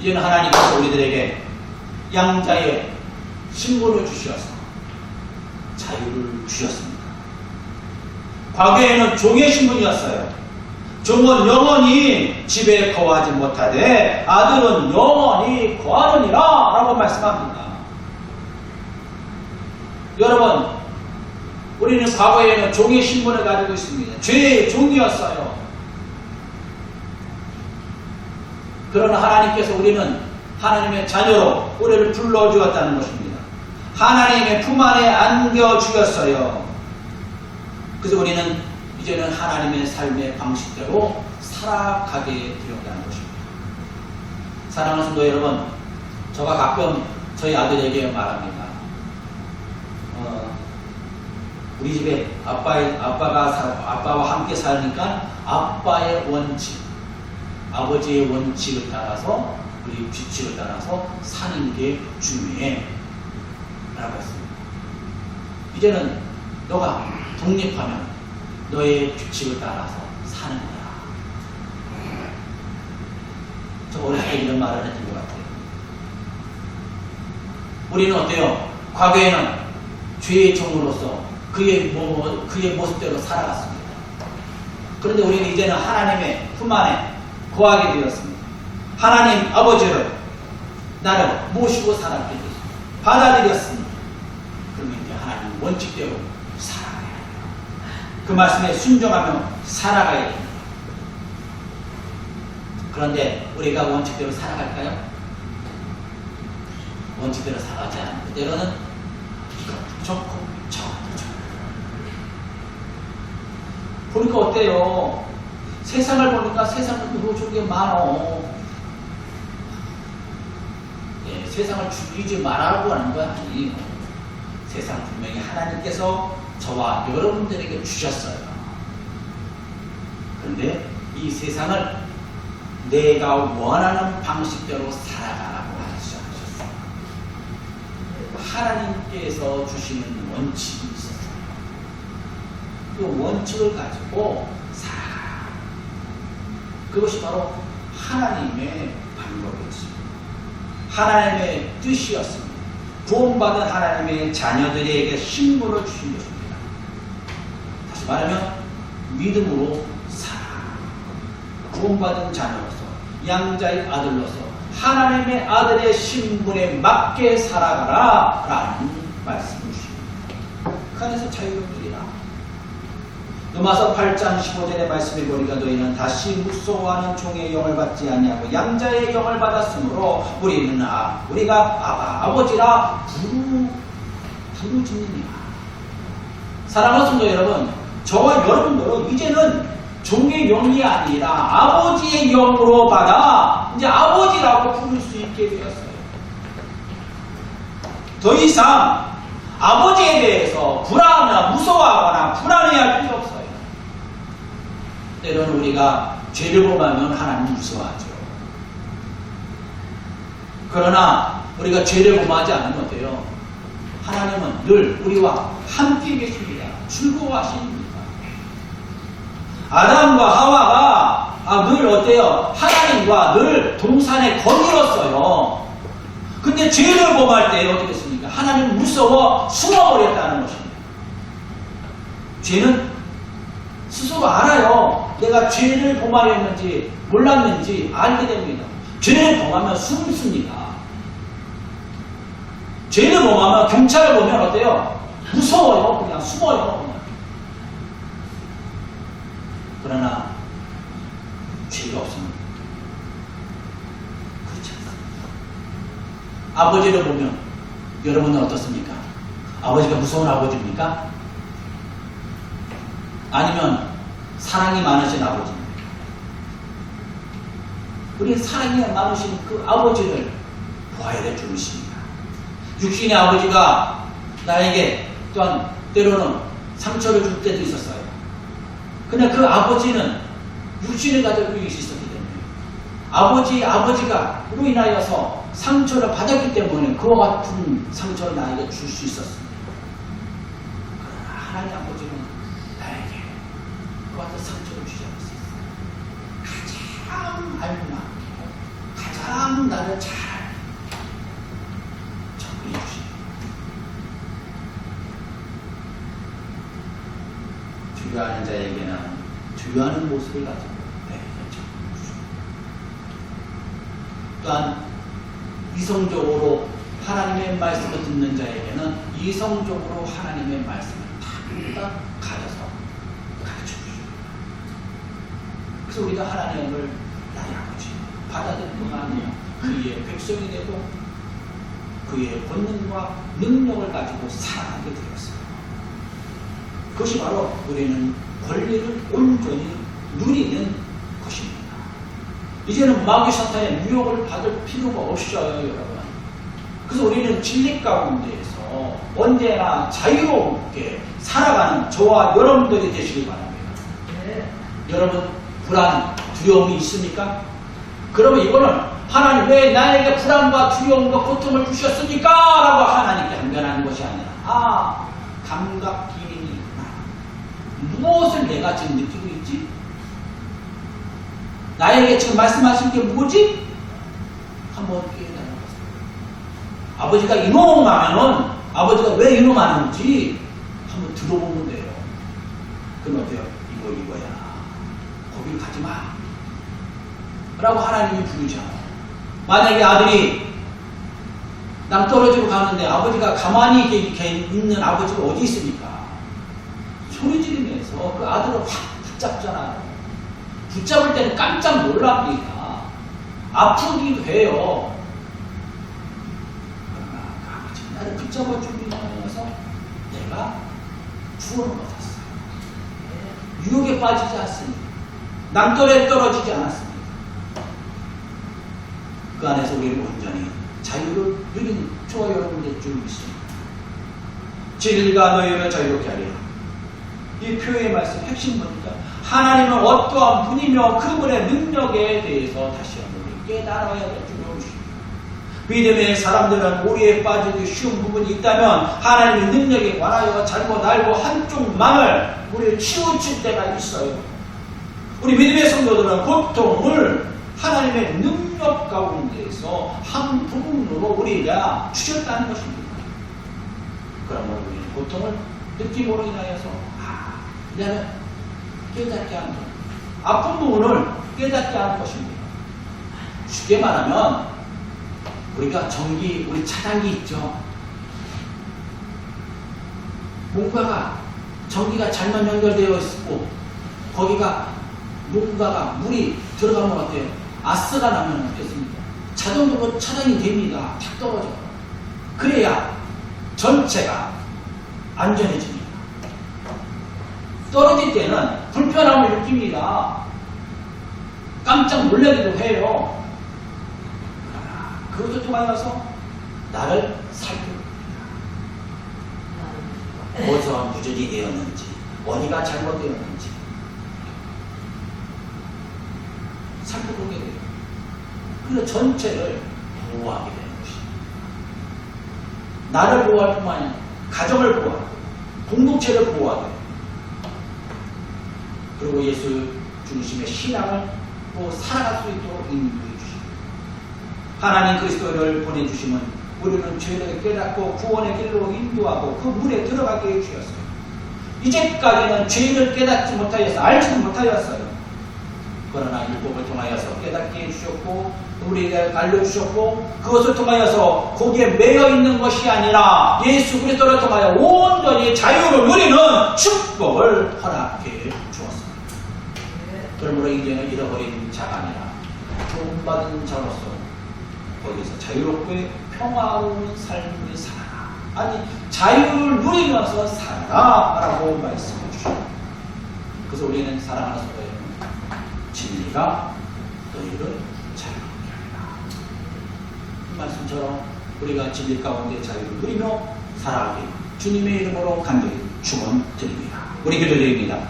이제는 하나님께서 우리들에게 양자의 신분을 주셔서 자유를 주셨습니다. 과거에는 종의 신분이었어요. 종은 영원히 집에 거하지 못하되 아들은 영원히 거하느니라 라고 말씀합니다. 여러분, 우리는 과거에는 종의 신분을 가지고 있습니다. 죄의 종이었어요. 그러나 하나님께서 우리는 하나님의 자녀로 우리를 불러주었다는 것입니다. 하나님의 품 안에 안겨주었어요. 그래서 우리는 이제는 하나님의 삶의 방식대로 살아가게 되었다는 것입니다. 사랑하는 성도 여러분, 저가 가끔 저희 아들에게 말합니다. 우리 집에 아빠와 함께 사니까 아빠의 원칙, 아버지의 원칙을 따라서, 우리 규칙을 따라서 사는 게 중요해 라고 했습니다. 이제는 너가 독립하면 너의 규칙을 따라서 사는 거야. 저 어렸을 때 이런 말을 했던 것 같아요. 우리는 어때요? 과거에는 죄의 종으로서 그의 모습대로 살아갔습니다. 그런데 우리는 이제는 하나님의 품 안에 거하게 되었습니다. 하나님 아버지를 나를 모시고 살았게 되었습니다. 받아들였습니다. 그러면 이제 하나님 원칙대로 살아가야 해요. 그 말씀에 순종하며 살아가야 됩니다. 그런데 우리가 원칙대로 살아갈까요? 원칙대로 살아가지 않는 그대로는 이것도 좋고 저것도 좋고. 보니까 어때요? 세상을 보니까 세상은 그거 좋은 게 많어. 예, 세상을 죽이지 말라고 하는 건 아니에요. 세상 분명히 하나님께서 저와 여러분들에게 주셨어요. 그런데 이 세상을 내가 원하는 방식대로 살아가라고 하셨어요. 하나님께서 주시는 원칙이 있었어요. 그 원칙을 가지고 살아가. 그것이 바로 하나님의 방법이었습니다. 하나님의 뜻이었습니다. 구원받은 하나님의 자녀들에게 신분을 주신 것입니다. 다시 말하면 믿음으로 살아. 구원받은 자녀로서, 양자의 아들로서 하나님의 아들의 신분에 맞게 살아가라 라는 말씀을 주십니다. 그 안에서 자유를 누리라. 로마서 8장 15절의 말씀에 보니까 너희는 다시 무서워하는 종의 영을 받지 아니하고 양자의 영을 받았으므로 우리가 아버지라 부르짖느니라. 사랑하는 성도 여러분, 저와 여러분들은 이제는 종의 영이 아니라 아버지의 영으로 받아 이제 아버지라고 부를 수 있게 되었어요. 더 이상 아버지에 대해서 불안하거나 무서워하거나 불안해할 필요 없어요. 때로는 우리가 죄를 범하면 하나님 무서워하죠. 그러나 우리가 죄를 범하지 않으면 어때요? 하나님은 늘 우리와 함께 계십니다. 즐거워하십니다. 아담과 하와가 늘 어때요? 하나님과 늘 동산에 거닐었어요. 근데 죄를 범할 때 어떻게 됐습니까? 하나님 무서워 숨어버렸다는 것입니다. 죄는 스스로 알아요. 내가 죄를 범하였는지 몰랐는지 알게 됩니다. 죄를 범하면 숨습니다. 죄를 범하면 경찰을 보면 어때요? 무서워요. 그냥 숨어요. 그러나 죄가 없으면 그렇지 않습니다. 아버지를 보면 여러분은 어떻습니까? 아버지가 무서운 아버지입니까? 아니면 사랑이 많으신 아버지입니까? 우리 사랑이 많으신 그 아버지를 보아야 될 줄 믿습니다. 육신의 아버지가 나에게 또한 때로는 상처를 줄 때도 있었어요. 근데 그 아버지는 육신을 가지고 있었기 때문에 아버지가로 인하여서 상처를 받았기 때문에 그와 같은 상처를 나에게 줄 수 있었습니다. 그러나 하나님 아버지는 나에게 그와 같은 상처를 주지 않았어요. 가장 알고 많고 가장 나를 잘 접근해 주시고 주교하는 자에게는 주교하는 모습을 가지고 접근해 주시고 또한 이성적으로 하나님의 말씀을 듣는 자에게는 이성적으로 하나님의 말씀을 딱 가져서 가르쳐 주시고 그래서 우리가 하나님을 나의 아버지 받아들일 뿐만 아니라 그의 백성이 되고 그의 권능과 능력을 가지고 살아가게 되었어요. 그것이 바로 우리는 권리를 온전히 누리는 것입니다. 이제는 마귀 사탄의 유혹을 받을 필요가 없어요, 여러분. 그래서 우리는 진리 가운데에서 언제나 자유롭게 살아가는 저와 여러분들이 되시기 바랍니다. 네. 여러분 불안, 두려움이 있습니까? 그러면 이거는 하나님 왜 나에게 불안과 두려움과 고통을 주셨습니까? 라고 하나님께 항변하는 것이 아니라 감각 기능이 있구나. 무엇을 내가 지금 느끼고 있지? 나에게 지금 말씀하신 게 뭐지? 한번 깨달아보세요. 아버지가 이놈하면은 아버지가 왜 이놈하는지 한번 들어보면 돼요. 그럼 어때요? 이거야. 거길 가지 마. 라고 하나님이 부르잖아요. 만약에 아들이 낭떠러지로 가는데 아버지가 가만히 있는 아버지가 어디 있습니까? 소리 지르면서 그 아들을 확 붙잡잖아요. 붙잡을 때는 깜짝 놀랍니다. 아프기도 해요. 그러나 아버지 나를 붙잡아 주면서 내가 구원을 얻었어요. 유혹에 빠지지 않습니다. 낭떠러에 떨어지지 않았습니다. 그 안에서 우리는 온전히 자유를 누리는 저와 여러분의 줄 믿습니다. 진리가 너희를 자유롭게 하리라. 이 표의 말씀 핵심 뭡니까? 하나님은 어떠한 분이며 그분의 능력에 대해서 다시 한번 깨달아야 될 줄 모르십니다. 믿음의 사람들은 오리에 빠지기 쉬운 부분이 있다면 하나님의 능력에 관하여 잘못 알고 한쪽 망을 우리를 치우칠 때가 있어요. 우리 믿음의 성도들은 고통을 하나님의 능력 가운데에서 한 부분으로 우리가 주셨다는 것입니다. 그러면 우리는 고통을 느낌으로 인하여서 나는 깨닫게 하는 것, 아픈 부분을 깨닫게 하는 것입니다. 쉽게 말하면 우리가 우리 차단기 있죠. 뭔가가 전기가 잘못 연결되어 있고 거기가 뭔가가 물이 들어가면 어때요? 아스가 나면 어떻습니까? 자동으로 차단이 됩니다. 탁 떨어져요. 그래야 전체가 안전해집니다. 떨어질 때는 불편함을 느낍니다. 깜짝 놀라기도 해요. 그것을 통하여서 나를 살펴봅니다. 어디서 무전이 되었는지, 어디가 잘못되었는지 살펴보게 돼요. 그래서 전체를 보호하게 되는 것입니다. 나를 보호할 뿐만 아니라 가정을 보호하고 공동체를 보호하게 돼요. 그리고 예수 중심의 신앙을 또 살아갈 수 있도록 인도해 주십니다. 하나님 그리스도를 보내주시면 우리는 죄를 깨닫고 구원의 길로 인도하고 그 물에 들어가게 해주셨어요. 이제까지는 죄를 깨닫지 못하였어요. 알지도 못하였어요. 그러나 율법을 통하여서 깨닫게 해주셨고 우리에게 알려주셨고 그것을 통하여서 거기에 매여있는 것이 아니라 예수 그리스도를 통하여 온전히 자유를 누리는 축복을 허락해 주었습니다. 그러므로 이제는 잃어버린 자가 아니라 구원받은 자로서 거기서 자유롭게 평화로운 삶을 살아라. 아니 자유를 누리면서 살아라 라고 말씀해 주십니다. 그래서 우리는 사랑하는 서로의 진리가 너희를 자유롭게 하리라. 이 말씀처럼 우리가 진리 가운데 자유를 누리며 살아가길 주님의 이름으로 간절히 축원드립니다. 우리 기도드립니다.